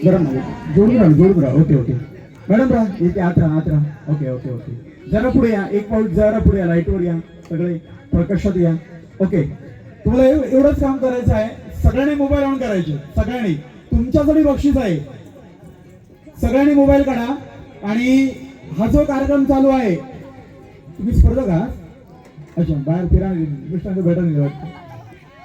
जरा जोडून राहा. ओके मॅडम राहा इथे आत राहा. ओके जरा पुढे या, एक पाऊल जरा पुढे या, लाईटवर या, सगळे प्रकाशात या. ओके, तुम्हाला एवढंच काम करायचं आहे. सगळ्यांनी मोबाईल ऑन करायचे. सगळ्यांनी, तुमच्यासाठी बक्षीस आहे. सगळ्यांनी मोबाईल काढा आणि हा जो कार्यक्रम चालू आहे, तुम्ही स्पर्धक आहात. अच्छा, बाहेर फिरा, मिस्टरांचं भेटून गेलं.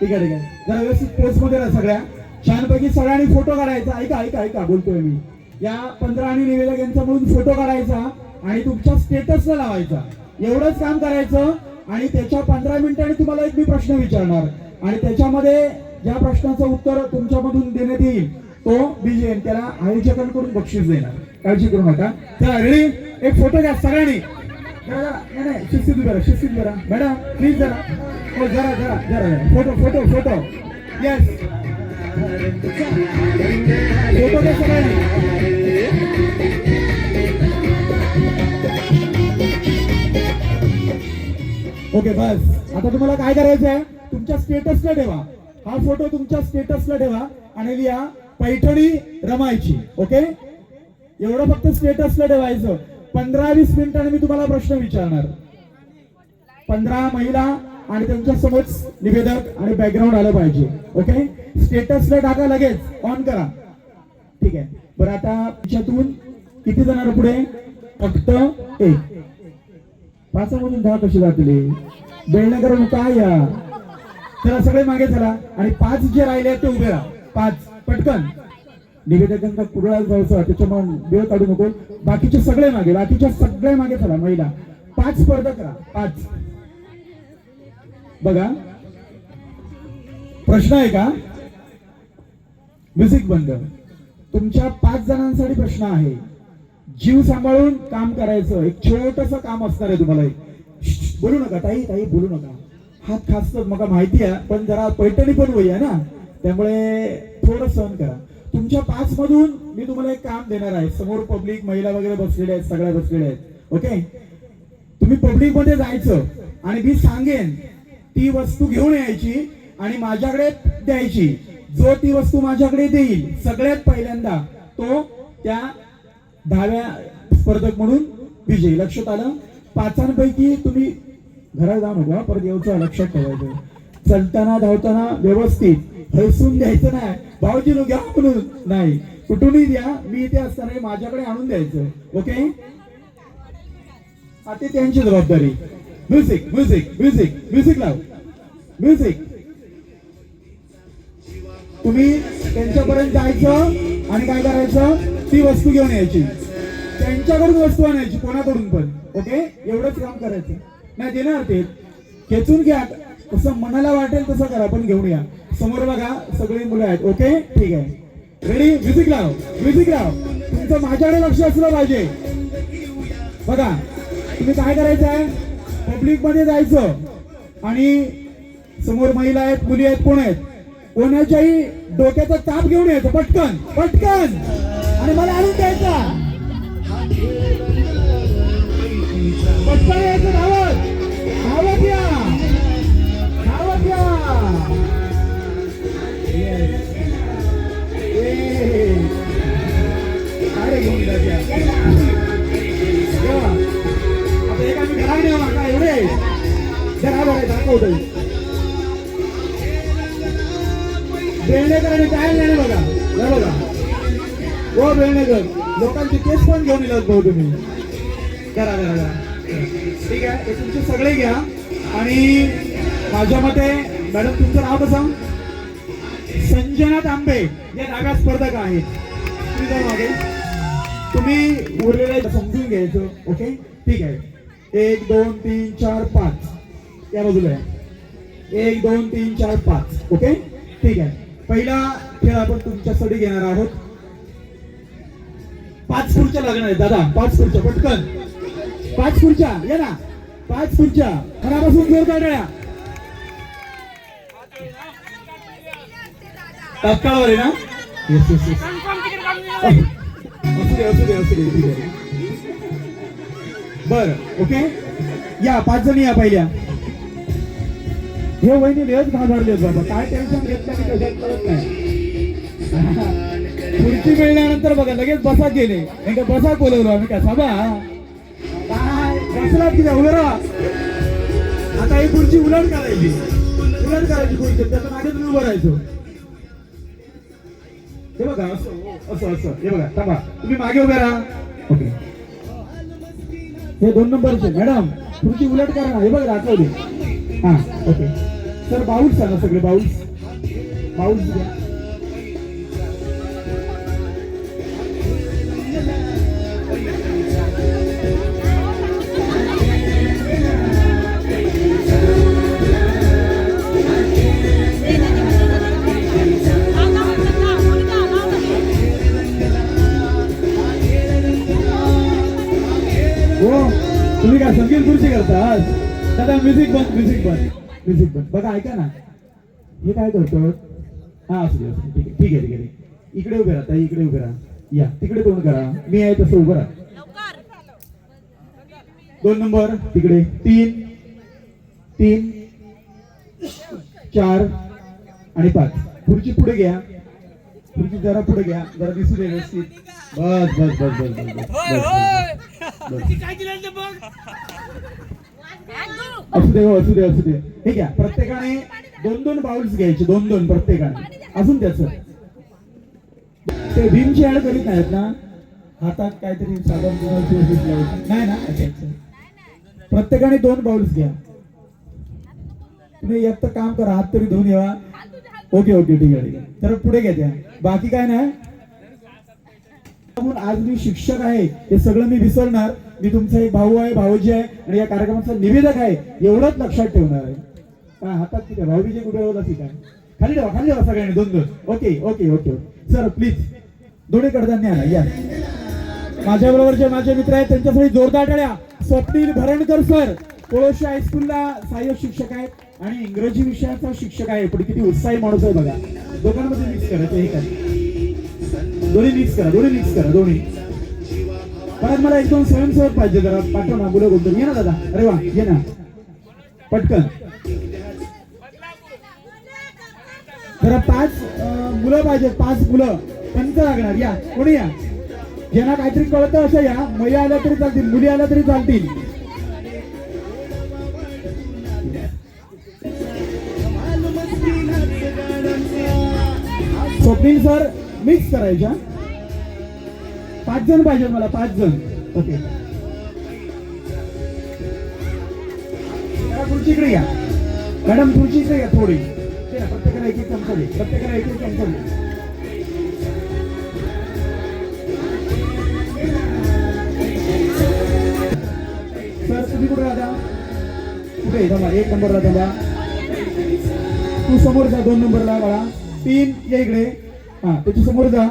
ठीक आहे जरा व्यवस्थित पोस्ट मध्ये राहा. सगळ्या छानपैकी सगळ्यांनी फोटो काढायचा. ऐका बोलतोय मी. या 15 आणि निवेदक यांचा म्हणून फोटो काढायचा आणि तुमच्या स्टेटसला लावायचा. एवढंच काम करायचं. आणि त्याच्या 15 मिनिटांनी तुम्हाला एक मी प्रश्न विचारणार आणि त्याच्यामध्ये ज्या प्रश्नाचं उत्तर तुमच्यामधून देण्यात येईल तो विजय, त्याला आयोजकांकडून बक्षीस देणार. काळजी करू नका. चला रेडी, एक फोटो घ्या सगळ्यांनी. नाही शिस्तीत बरा मॅडम प्लीज जरा फोटो येस फोटो घ्या सगळ्यांनी. ओके बस. आता तुम्हाला काय करायचं आहे, तुमच्या स्टेटसला ठेवा. हा फोटो तुमच्या स्टेटसला ठेवा आणि लिहा पैठणी रमायची. ओके, एवढं फक्त स्टेटसला ठेवायचं. 15-20 मिनिटांनी मी तुम्हाला प्रश्न विचारणार. 15 महिला आणि त्यांच्या समोर निवेदक आणि बॅकग्राऊंड आलं पाहिजे. ओके, स्टेटसला टाका, लगेच ऑन करा. ठीक आहे. बरं, आता त्याच्यातून किती जाणार पुढे? फक्त 1. 5 मधून 10 कशी जातील? बेलनगर काय या. चला सगळे मागे चला आणि 5 जे राहिले ते उभे राहा. 5 पटकन. निवेदकांचा कुरळा जायचा, त्याच्यामुळे वेळ काढू नको. बाकीचे सगळे मागे चला. महिला 5 स्पर्धक राहा. 5. बघा, प्रश्न आहे का? म्युझिक बंद. तुमच्या 5 जणांसाठी प्रश्न आहे. जीव सांभाळून काम करायचं. एक छोटस काम असणार आहे तुम्हाला. बोलू नका ताई बोलू नका. हात खासत मला माहिती आहे, पण जरा पैठणी पण होई आहे ना, त्यामुळे थोडं सहन करा. तुमच्या 5 मधून मी तुम्हाला एक काम देणार आहे. समोर पब्लिक महिला वगैरे बसलेल्या आहेत, सगळ्या बसलेल्या आहेत. ओके, तुम्ही पब्लिक मध्ये जायचं आणि मी सांगेन ती वस्तू घेऊन यायची आणि माझ्याकडे द्यायची. जो ती वस्तू माझ्याकडे देईल सगळ्यात पहिल्यांदा तो त्या 10व्या स्पर्धक म्हणून विजयी. लक्षात आलं? 5 तुम्ही घरात जाऊ नका, परत यायचं लक्षात ठेवायचं. चलताना धावताना व्यवस्थित हैसून द्यायचं नाही. भाऊजी नो घ्या म्हणून नाही, कुठूनही द्या. मी इथे असताना माझ्याकडे आणून द्यायचं. ओके, आता त्यांची जबाबदारी. म्युझिक लाव. तुम्ही त्यांच्यापर्यंत जायचं आणि काय करायचं, ती वस्तू घेऊन यायची. त्यांच्याकडून वस्तू आणायची, कोणाकडून पण. ओके, एवढंच काम करायचं. नाही देणार ते खेचून घ्या, कसं मनाला वाटेल तसं करा, पण घेऊन या. समोर बघा सगळी मुलं आहेत. ओके, ठीक आहे. रेडी, म्युझिक लाव. तुमचं माझ्याकडे लक्ष असलं पाहिजे. बघा, तुम्ही काय करायचं आहे, पब्लिक मध्ये जायचं आणि समोर महिला आहेत, मुली आहेत, कोण आहेत, कोणाच्याही डोक्याचा ताप घेऊन यायचं. पटकन आणि मला आणून द्यायचा. पटकन यायचं. धावत या. काय घेऊन आता एक आम्ही घरात नेवा काय एवढे जरा बघायचं दाखवतोय. बेळणेकर आणि काय नाही बघा. हो बेळणेकर, लोकांची केस पण घेऊन येतात भाऊ तुम्ही. करा. ठीक आहे, हे तुमचे सगळे घ्या. आणि माझ्या मते मॅडम तुमचं नाव कसं? संजना तांबे या 10व्या स्पर्धक आहेत. तुम्ही उरलेले समजून घ्यायचं. ओके, ठीक आहे. 1 2 3 4 5 या बाजूला आहे. 1 2 3 4 5. ओके, ठीक आहे. पहिला खेळ आपण तुमच्यासाठी घेणार आहोत. 5 खुर्च्या लागणार आहेत दादा. 5 खुर्च्या पटकन. 5 खुर्च्या या ना. 5 खुर्च्या मनापासून जोर काढल्या. तात्काळवर आहे ना? असू दे. बर, ओके. या 5 जणी या पहिल्या. हे वहिनी लेच घाबरले बाबा. काय टेन्शन घेतलं की कशात कळत नाही. खुर्ची मिळल्यानंतर बघा लगेच बसा गेले नाही का बसा बोलवलो आम्ही का साबा काय बसलात की उभे राहा आता ही खुर्ची उलट करायची खुर्ची त्याच्या मागे तुम्ही उभं राहायचो हे बघा असं असं असं हे बघा थांबा तुम्ही मागे उभे राहा ओके हे 2 नंबरचे मॅडम खुर्ची उलट करा ना हे बघा दाखवले हा ओके सर बाउल्स ना सगळे बाउल्स घ्या हो तुम्ही काय संगीत खुर्ची करता दादा म्युझिक बंद बघा ऐका ना हे काय करतो हा असू दे ठीक आहे इकडे उभे राहा इकडे उभे राहा या तिकडे तोंड करा मी आहे तसं उभं राहा 2 नंबर तिकडे 3 4 आणि 5 खुर्ची पुढे घ्या खुर्ची जरा पुढे घ्या जरा दिसू दे व्यवस्थित बस असू दे हे घ्या प्रत्येकाने 2 बाउल्स घ्यायचे 2 प्रत्येकाने अजून त्याच ते भीमची ऍड करीत नाहीत ना हातात काहीतरी साधन नाही ना प्रत्येकाने 2 बाउल्स घ्या तुम्ही एक तर काम करा हात तरी धुवून येवा ओके ठीक आहे तर पुढे घ्या त्या बाकी काय नाही आज मी शिक्षक आहे हे सगळं मी विसरणार मी तुमचा एक भाऊ आहे भाऊजी आहे आणि या कार्यक्रमाचा निवेदक आहे एवढंच लक्षात ठेवणार आहे काय हातात किती भाऊजी कुठे होता ठीक आहे खाली ठेवा सगळ्यांनी 2 ओके सर प्लीज दोन्ही कडधान्य आणा या माझ्या बरोबरचे माझे मित्र आहेत त्यांच्यासाठी जोरदार टाळ्या स्वप्नील भरणकर सर कोळोशी हायस्कूलला सहाय्यक शिक्षक आहेत आणि इंग्रजी विषयाचा शिक्षक आहे पण किती उत्साही माणूस आहे बघा दोघांमध्ये मिक्स करायचं हे काय दोन्ही मिक्स करा परत मला 1-2 स्वयंसेवक पाहिजे जरा पाठव ना मुलं बोलतो ये ना दादा अरे वा ये ना पटकन जरा 5 मुलं पाहिजे 5 मुलं पंच लागणार या कोणी या ज्यांना काहीतरी कळतं असं या महिला आल्या तरी चालतील मुली आल्या तरी चालतील स्वप्नील सर मिक्स करायच्या 5 जण पाहिजे मला 5 जण ओके खुर्चीकडे या मॅडम खुर्चीकडे या थोडी प्रत्येकाला एक चमचा दे सर तुम्ही कुठे राहता कुठे थांबा 1 नंबरला थांबा तू समोर जा 2 नंबरला बाळा 3 या इकडे हा त्याच्या समोर जा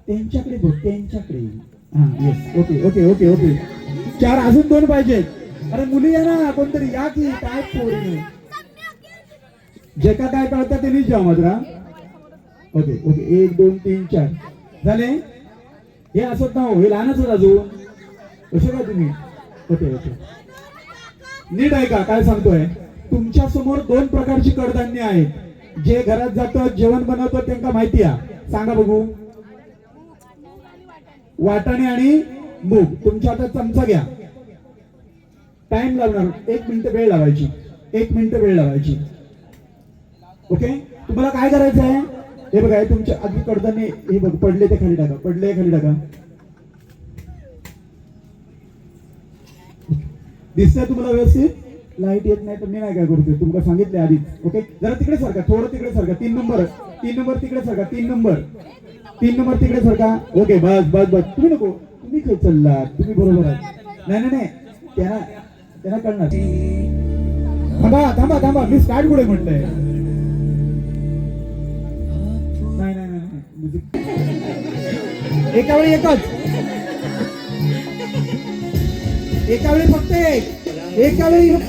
त्यांच्याकडे बघ त्यांच्याकडे हा येस ओके 4 अजून 2 पाहिजेत अरे मुली या ना कोणतरी या की काय पोरी जे काय कळतं ते लिहित जा मात्र ओके 1 2 3 4 झाले हे असत ना हो हे लहानच होत अजून कसे काय तुम्ही ओके नीट आहे का काय सांगतोय तुमच्या समोर 2 प्रकारची कडधान्य आहेत जे घरात जातं जेवण बनवतो त्यांना माहिती आहे सांगा बघू वाटाणे आणि मूग तुमच्या हातात चमचा घ्या टाइम लावणार 1 मिनिट वेळ लावायची ओके तुम्हाला काय करायचं आहे हे बघा तुमच्या आधी कडधान्य हे बघ पडले ते खाली टाका दिसतंय तुम्हाला व्यवस्थित लाईट येत नाही तर मी नाही काय करतोय तुम्हाला सांगितले आधीच ओके जरा तिकडे सारखा थोडं तिकडे सारखा 3 नंबर तिकडे सारखा 3 नंबर तिकडे सारखा ओके बस तुम्ही नको तुम्ही काय चाललात तुम्ही बरोबर आहे नाही त्यांना कळणार थांबा मी स्टार्ट कुठे म्हटलंय नाही एका वेळी फक्त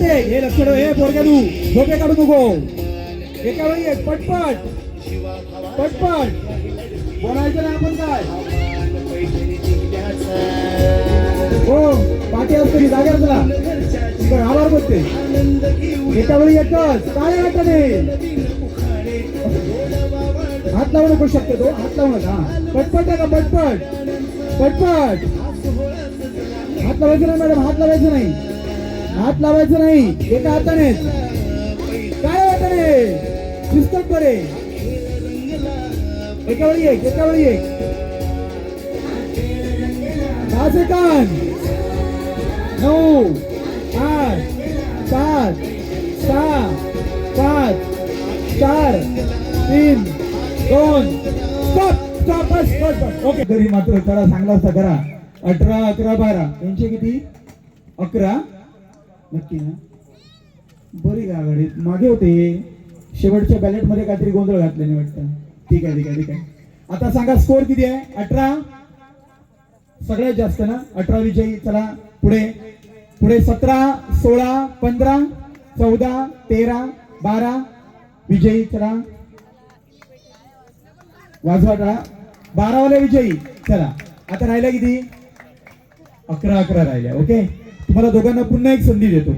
हे लक्ष ठेव हे पोरग्या तू झोपे काढू नको एका वेळी एक पटपट बोलायचं ना आपण काय हो पाठी असते मी जागेवर चला आभार बोलते एका वेळी एकच काय वाटत हात लावू नको शक्यतो, हात लावू नका. पटपट आहे का? पटपट पटपट. हात लावायचं नाही मॅडम, हात लावायचं नाही, हात लावायचं नाही. एका हाताने काय वाटणे शिस्तक बरे. एका वेळी एक, एका वेळी एक. 10 सेकंद. 9 8 7 6 5 4 3 2 stop stop. बस बस बस. ओके. तरी मात्र करा, चांगला असता करा. 18 11 12 यांचे किती? 11. नक्की ना? बरी का गाडी मागे होते. शेवटच्या बॅलेट मध्ये काहीतरी गोंधळ घातल्याने वाटतं. ठीक आहे ठीक आहे ठीक आहे. आता सांगा स्कोर किती आहे? 18 सगळ्यात जास्त ना? 18 विजयी. चला पुढे पुढे. 17 16 15 14 13 12 विजयी. चला वाजवा टाळा. 12 वाले विजयी. चला आता राहिल्या किती? 11 11 राहिल्या. ओके. तुम्हाला दोघांना पुन्हा एक संधी देतो.